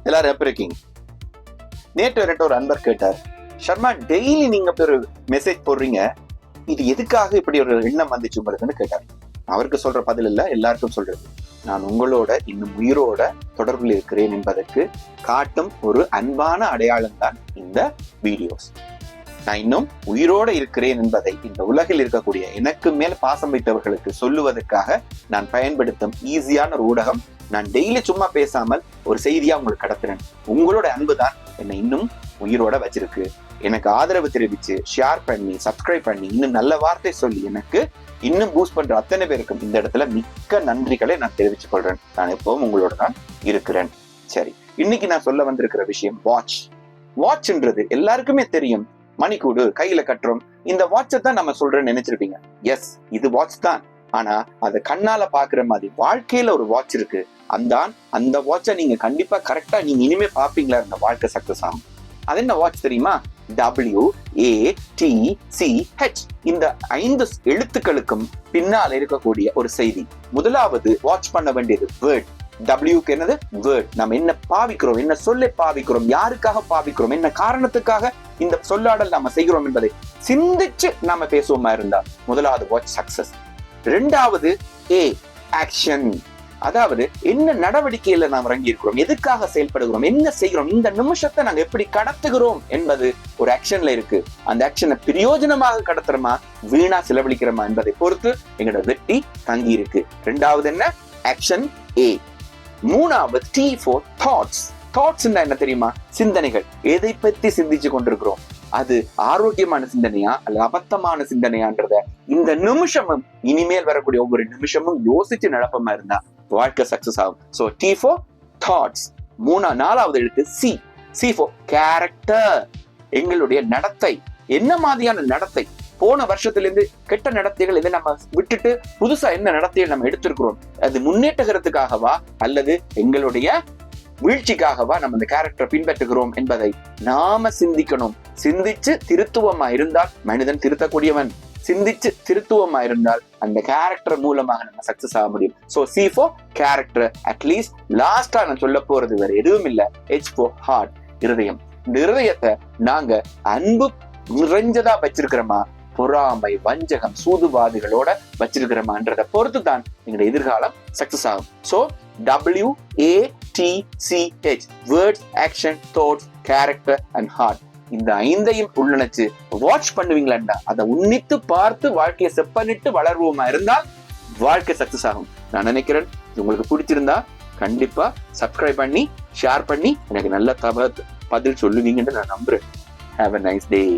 எல்லாரும் எப்படி இருக்கீங்க? நேற்று ஒரு அன்பர் கேட்டார், ஷர்மா டெய்லி நீங்க ஒரு மெசேஜ் போடுறீங்க, இது எதுக்காக இப்படி ஒரு எண்ணம் வந்துச்சு உங்களுக்குன்னு கேட்டார். அவருக்கு சொல்ற பதில் இல்ல, எல்லாருக்கும் சொல்றது. நான் உங்களோட இன்னும் உயிரோட தொடர்பில் இருக்கிறேன் என்பதற்கு காட்டும் ஒரு அன்பான அடையாளம் தான் இந்த வீடியோஸ். நான் இன்னும் உயிரோட இருக்கிறேன் என்பதை இந்த உலகில் இருக்கக்கூடிய எனக்கு மேல் பாசம் வைத்தவர்களுக்கு சொல்லுவதற்காக நான் பயன்படுத்தும் ஈஸியான ஒரு ஊடகம். நான் டெய்லி சும்மா பேசாமல் ஒரு செய்தியா உங்களுக்கு கடத்துறேன். உங்களோட அன்பு தான் என்னை இன்னும் உயிரோட வச்சிருக்கு. எனக்கு ஆதரவு தெரிவிச்சு ஷேர் பண்ணி சப்ஸ்கிரைப் பண்ணி இன்னும் நல்ல வார்த்தை சொல்லி எனக்கு இன்னும் பூஸ்ட் பண்ற அத்தனை பேருக்கும் இந்த இடத்துல மிக்க நன்றிகளை நான் தெரிவித்துக் கொள்றேன். நான் எப்பவும் உங்களோட தான் இருக்கிறேன். சரி, இன்னைக்கு நான் சொல்ல வந்திருக்கிற விஷயம் வாட்ச்ன்றது எல்லாருக்குமே தெரியும். மணிக்கூடு கையில கட்டுறோம். இந்த வாட்சை தான் நம்ம சொல்றேன்னு நினைச்சிருப்பீங்க. எஸ், இது வாட்ச் தான். ஆனா அதை கண்ணால பாக்குற மாதிரி வாழ்க்கையில ஒரு வாட்ச் இருக்கு. அந்த வாட்சை நீங்க கண்டிப்பா கரெக்டா நீங்க இனிமே பாப்பீங்களா, இந்த வாழ்க்கை சக்சஸ் ஆகும். அது என்ன வாட்ச் தெரியுமா? WATCH. இந்த 5 எழுத்துக்களுக்கும் பின்னால் இருக்கக்கூடிய ஒரு செய்தி. முதலாவது வாட்ச் பண்ண வேண்டியது வேர்ட். டபிள்யூக்கு என்னது? வேர்ட். நம்ம என்ன பாவிக்கிறோம், என்ன சொல்லை பாவிக்கிறோம், யாருக்காக பாவிக்கிறோம், என்ன காரணத்துக்காக இந்த சொல்லாடல் நாம செய்கிறோம் என்பதை சிந்திச்சு நாம பேசுவோமா இருந்தா முதலாவது வாட்ச் சக்சஸ். இரண்டாவது ஆக்ஷன். அதாவது என்ன நடவடிக்கையில நாம் இறங்கி இருக்கிறோம், எதுக்காக செயல்படுகிறோம், என்ன செய்கிறோம், இந்த நிமிஷத்தை நாங்க எப்படி கடத்துகிறோம் என்பது ஒரு ஆக்ஷன்ல இருக்கு. அந்த ஆக்ஷனை பிரயோஜனமாக கடத்துறோமா, வீணா செலவழிக்கிறோமா என்பதை பொறுத்து எங்களோட வெற்றி தங்கி இருக்கு. இரண்டாவது என்ன? Action A. மூணாவது T for thoughts. என்ன தெரியுமா? சிந்தனைகள். எதை பத்தி சிந்திச்சு கொண்டிருக்கிறோம், அது ஆரோக்கியமான சிந்தனையா அல்லது அபத்தமான சிந்தனையான்றத இந்த நிமிஷமும் இனிமேல் வரக்கூடிய ஒவ்வொரு நிமிஷமும் யோசிச்சு நடப்பமா இருந்தா வாழ்க்கை சக்சஸ் ஆகும். So T for thoughts. நாலாவது எழுத்து C for character. எங்களுடைய நடத்தை. என்ன மாதிரியான நடத்தை? போன வருஷத்திலிருந்து கெட்ட நடத்தைகள் இதை நம்ம விட்டுட்டு புதுசா என்ன நடத்தையை நம்ம எடுத்திருக்கிறோம், அது முன்னேற்றத்துக்காகவா அல்லது எங்களுடைய வீழ்ச்சிக்காகவா நம்ம இந்த கேரக்டரை பின்பற்றுகிறோம் என்பதை நாம சிந்திக்கணும். சிந்திச்சு திருத்துவமா இருந்தால் மனிதன் திருத்தக்கூடியவன். சிந்திச்சு திருத்துவமா இருந்தால் அந்த கேரக்டர் மூலமாக நம்ம சக்சஸ் ஆக முடியும். So C for character. At least லாஸ்டா நான் சொல்ல போறது வேற எதுவும் இல்ல. H for heart. இருதயம். இந்த இருதயத்தை நாங்க அன்பு நிறைஞ்சதா வச்சிருக்கிறோமா, பொறாமை வஞ்சகம் சூதுவாதிகளோட வச்சிருக்கிறோமான்றத பொறுத்து தான் எங்களுடைய எதிர்காலம் சக்சஸ் ஆகும். So WATCH. Words, action, thoughts, character and heart. இந்த 5ஐயும் உள்ளிணைச்சு வாட்ச் பண்ணுவீங்களா, அதை உன்னித்து பார்த்து வாழ்க்கையை செப்பனிட்டு வளர்வோமா இருந்தால் வாழ்க்கை சக்சஸ் ஆகும். நான் நினைக்கிறேன் உங்களுக்கு பிடிச்சிருந்தா கண்டிப்பா சப்ஸ்கிரைப் பண்ணி ஷேர் பண்ணி எனக்கு நல்ல பதில் சொல்லுவீங்கன்னு நான் நம்புறேன். Have a nice day.